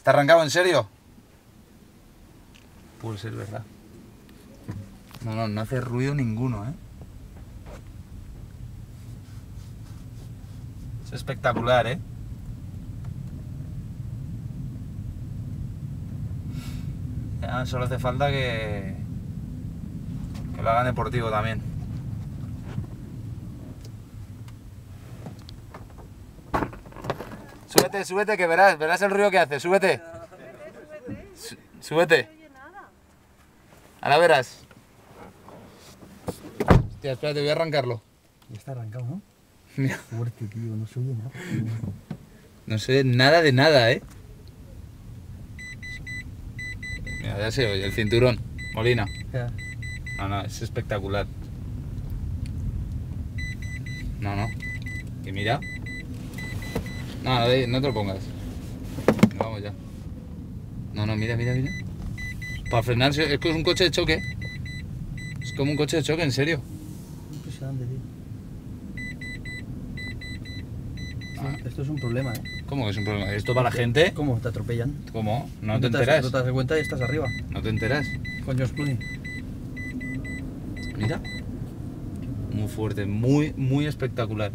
¿Está arrancado en serio? Puede ser verdad. No hace ruido ninguno, ¿eh? Es espectacular, ¿eh? Ya solo hace falta que lo hagan deportivo también. Súbete, súbete, que verás el ruido que hace. Súbete. Súbete. Ahora verás. Hostia, espérate, voy a arrancarlo. Ya está arrancado, ¿no? Mira. Fuerte, tío, no se oye nada. No se ve nada de nada, ¿eh? Mira, ya se oye, el cinturón. Molina. Ya. No, es espectacular. No. Y mira. No te lo pongas. Vamos ya. No, mira. Para frenar, es que es un coche de choque. Es como un coche de choque, en serio. Impresionante, tío. Ah. Esto es un problema, ¿eh? ¿Cómo que es un problema? ¿Esto para la gente? ¿Cómo te atropellan? ¿Cómo? ¿No te No enteras? te das cuenta y estás arriba. ¿No te enteras? Con George Clooney. Mira. Muy fuerte, muy espectacular.